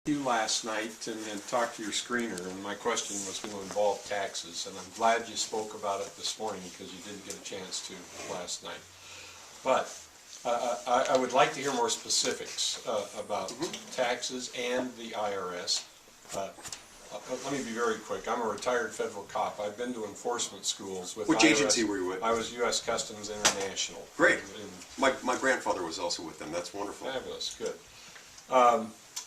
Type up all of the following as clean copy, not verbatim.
You last night and talked to your screener, and my question was going to involve taxes, and I'm glad you spoke about it this morning because you didn't get a chance to last night. But I would like to hear more specifics about taxes and the IRS. Let me be very quick. I'm a retired federal cop. I've been to enforcement schools with Which IRS. agency were you with? I was U.S. Customs International. Great. My grandfather was also with them. That's wonderful. Fabulous. Good.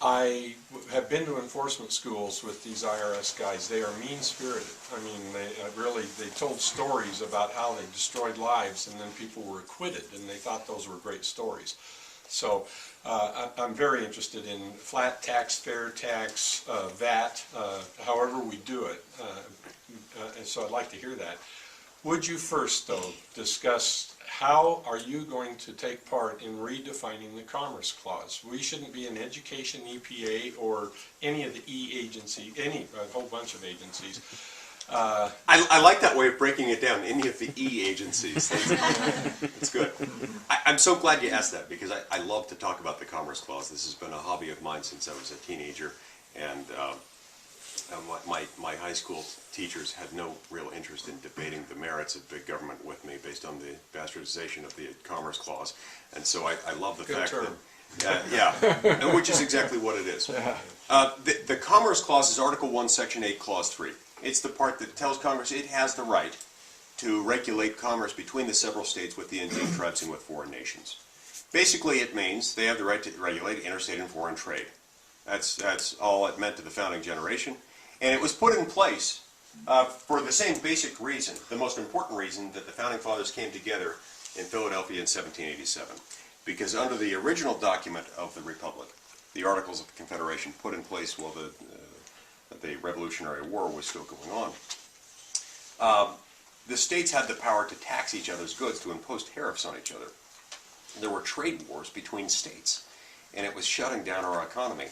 I have been to enforcement schools with these IRS guys. They are mean-spirited. I mean, they told stories about how they destroyed lives and then people were acquitted, and they thought those were great stories. So I'm very interested in flat tax, fair tax, VAT, however we do it, and so I'd like to hear that. Would you first, though, discuss how are you going to take part in redefining the Commerce Clause? We shouldn't be an education EPA or any of the a whole bunch of agencies. I like that way of breaking it down, any of the E agencies. That's good. I'm so glad you asked that because I love to talk about the Commerce Clause. This has been a hobby of mine since I was a teenager, and my high school teachers had no real interest in debating the merits of big government with me based on the bastardization of the Commerce Clause, and so I love the fact that, which is exactly what it is. The Commerce Clause is Article 1, Section 8, Clause 3. It's the part that tells Congress it has the right to regulate commerce between the several states with the Indian tribes and with foreign nations. Basically, it means they have the right to regulate interstate and foreign trade. That's all it meant to the founding generation. And it was put in place for the same basic reason, the most important reason that the Founding Fathers came together in Philadelphia in 1787. Because under the original document of the Republic, the Articles of Confederation put in place while the Revolutionary War was still going on, the states had the power to tax each other's goods, to impose tariffs on each other. There were trade wars between states, and it was shutting down our economy.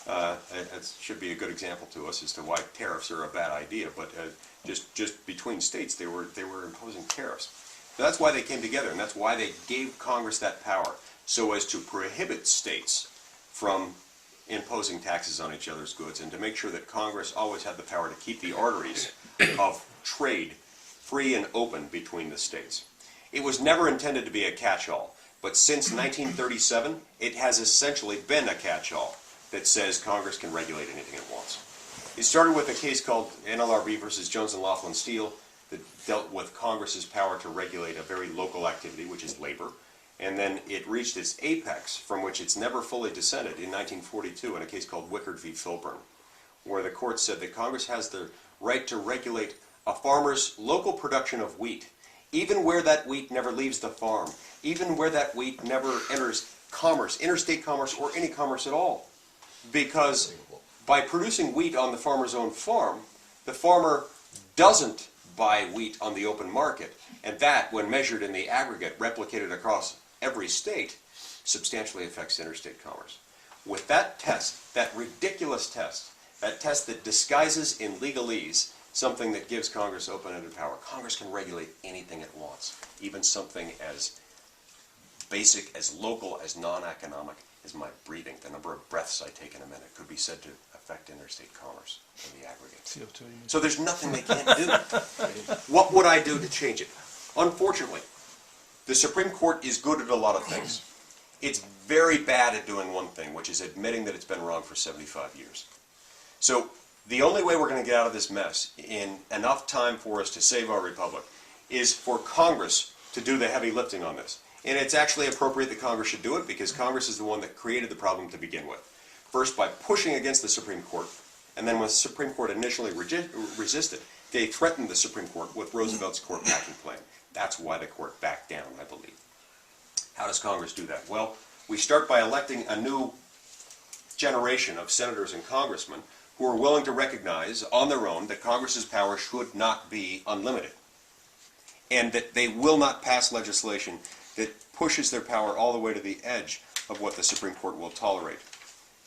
It should be a good example to us as to why tariffs are a bad idea, but just between states they were imposing tariffs. So that's why they came together, and that's why they gave Congress that power, so as to prohibit states from imposing taxes on each other's goods, and to make sure that Congress always had the power to keep the arteries of trade free and open between the states. It was never intended to be a catch-all, but since 1937, it has essentially been a catch-all that says Congress can regulate anything it wants. It started with a case called NLRB versus Jones and Laughlin Steel that dealt with Congress's power to regulate a very local activity, which is labor. And then it reached its apex, from which it's never fully descended, in 1942 in a case called Wickard v. Filburn, where the court said that Congress has the right to regulate a farmer's local production of wheat, even where that wheat never leaves the farm, even where that wheat never enters commerce, interstate commerce, or any commerce at all. Because by producing wheat on the farmer's own farm, the farmer doesn't buy wheat on the open market, and that, when measured in the aggregate, replicated across every state, substantially affects interstate commerce. With that test, that ridiculous test, that test that disguises in legalese something that gives Congress open-ended power, Congress can regulate anything it wants, even something as basic, as local, as non-economic as my breathing. The number of breaths I take in a minute could be said to affect interstate commerce in the aggregate. CO2, so there's nothing they can't do. What would I do to change it? Unfortunately, the Supreme Court is good at a lot of things. It's very bad at doing one thing, which is admitting that it's been wrong for 75 years. So the only way we're going to get out of this mess in enough time for us to save our republic is for Congress to do the heavy lifting on this. And it's actually appropriate that Congress should do it because Congress is the one that created the problem to begin with. First by pushing against the Supreme Court, and then when the Supreme Court initially resisted, they threatened the Supreme Court with Roosevelt's court backing plan. That's why the court backed down, I believe. How does Congress do that? Well, we start by electing a new generation of senators and congressmen who are willing to recognize on their own that Congress's power should not be unlimited, and that they will not pass legislation that pushes their power all the way to the edge of what the Supreme Court will tolerate.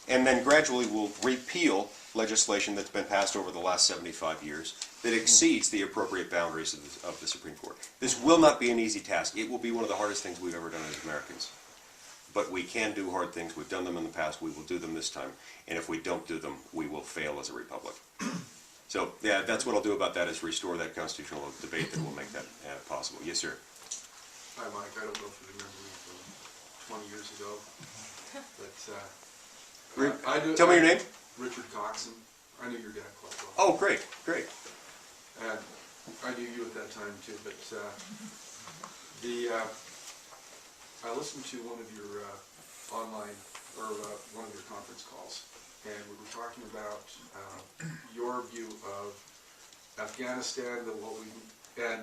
And then gradually will repeal legislation that's been passed over the last 75 years that exceeds the appropriate boundaries of the Supreme Court. This will not be an easy task. It will be one of the hardest things we've ever done as Americans. but we can do hard things. We've done them in the past. We will do them this time. And if we don't do them, we will fail as a republic. So, yeah, that's what I'll do about that, is restore that constitutional debate that will make that possible. Yes, sir. Hi, Mike. I don't know if you remember me from 20 years ago, but Tell me your name. Richard Coxon. I knew your dad quite well. Oh, great, great. And I knew you at that time too, but I listened to one of your online, or one of your conference calls, and we were talking about your view of Afghanistan, and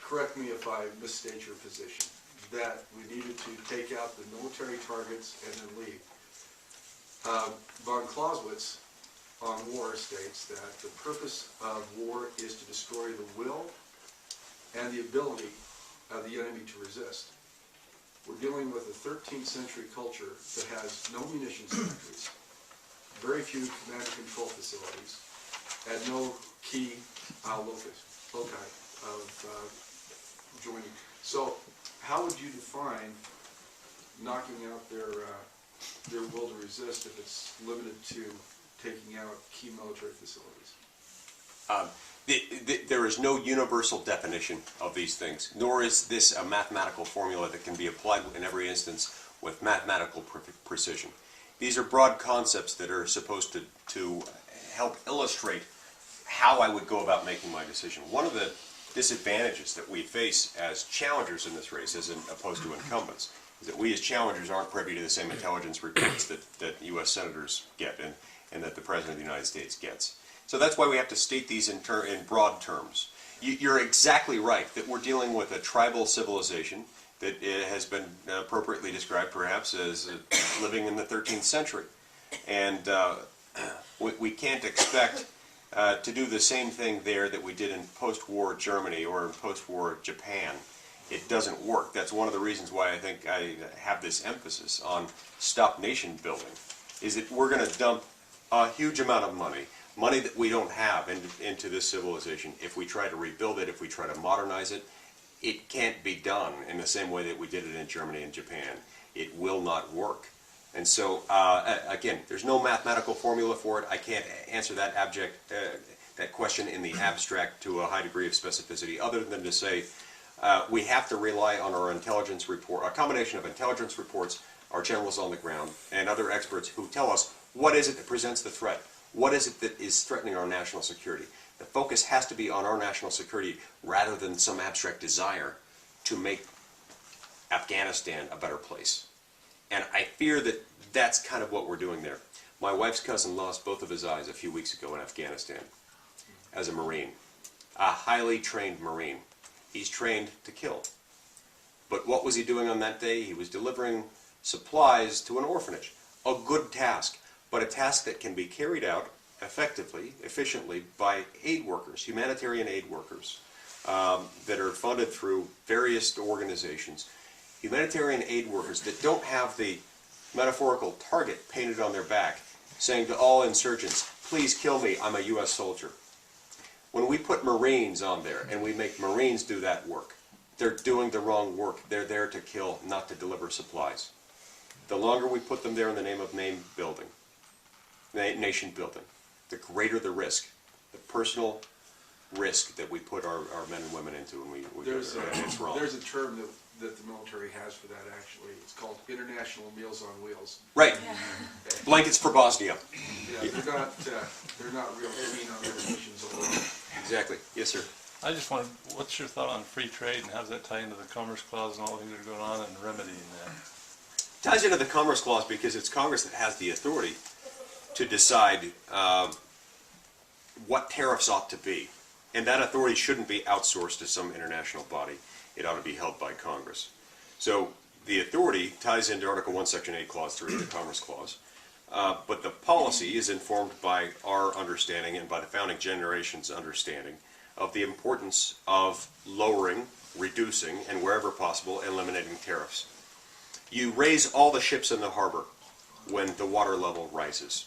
correct me if I misstate your position, that we needed to take out the military targets and then leave. Von Clausewitz on war states that the purpose of war is to destroy the will and the ability of the enemy to resist. We're dealing with a 13th century culture that has no munitions factories, very few command and control facilities, and no key loci of joining. So how would you define knocking out their will to resist if it's limited to taking out key military facilities? There is no universal definition of these things, nor is this a mathematical formula that can be applied in every instance with mathematical precision. These are broad concepts that are supposed to help illustrate how I would go about making my decision. One of the disadvantages that we face as challengers in this race, as opposed to incumbents, is that we as challengers aren't privy to the same intelligence reports that U.S. senators get and that the President of the United States gets. So that's why we have to state these in broad terms. You're exactly right that we're dealing with a tribal civilization that has been appropriately described perhaps as living in the 13th century. And we can't expect to do the same thing there that we did in post-war Germany or in post-war Japan. It doesn't work. That's one of the reasons why I think I have this emphasis on stop nation building, is that we're going to dump a huge amount of money that we don't have into this civilization. If we try to rebuild it, if we try to modernize it, it can't be done in the same way that we did it in Germany and Japan. It will not work. And so, again, there's no mathematical formula for it. I can't answer that question in the abstract to a high degree of specificity, other than to say we have to rely on our intelligence report, a combination of intelligence reports, our generals on the ground, and other experts who tell us what is it that presents the threat. What is it that is threatening our national security? The focus has to be on our national security rather than some abstract desire to make Afghanistan a better place. And I fear that that's kind of what we're doing there. My wife's cousin lost both of his eyes a few weeks ago in Afghanistan as a Marine, a highly trained Marine. He's trained to kill. But what was he doing on that day? He was delivering supplies to an orphanage. A good task, but a task that can be carried out effectively, efficiently by aid workers, humanitarian aid workers that are funded through various organizations. Humanitarian aid workers that don't have the metaphorical target painted on their back, saying to all insurgents, please kill me, I'm a U.S. soldier. When we put Marines on there and we make Marines do that work, they're doing the wrong work. They're there to kill, not to deliver supplies. The longer we put them there in the name of nation building, the greater the risk, the personal risk that we put our men and women into when we go there, and it's wrong. There's a term that the military has for that, actually. It's called International Meals on Wheels. Right. Yeah. Blankets for Bosnia. Yeah, they're not real keen on their missions alone. Exactly. Yes, sir. I just wanted, what's your thought on free trade and how does that tie into the Commerce Clause and all the things that are going on and remedying that? Ties into the Commerce Clause because it's Congress that has the authority to decide what tariffs ought to be. And that authority shouldn't be outsourced to some international body. It ought to be held by Congress. So the authority ties into Article 1, Section 8, Clause 3 of the Commerce Clause. But the policy is informed by our understanding and by the founding generation's understanding of the importance of lowering, reducing, and wherever possible, eliminating tariffs. You raise all the ships in the harbor when the water level rises.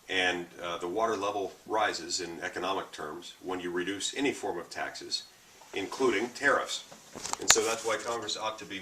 And the water level rises in economic terms when you reduce any form of taxes, including tariffs. And so that's why Congress ought to be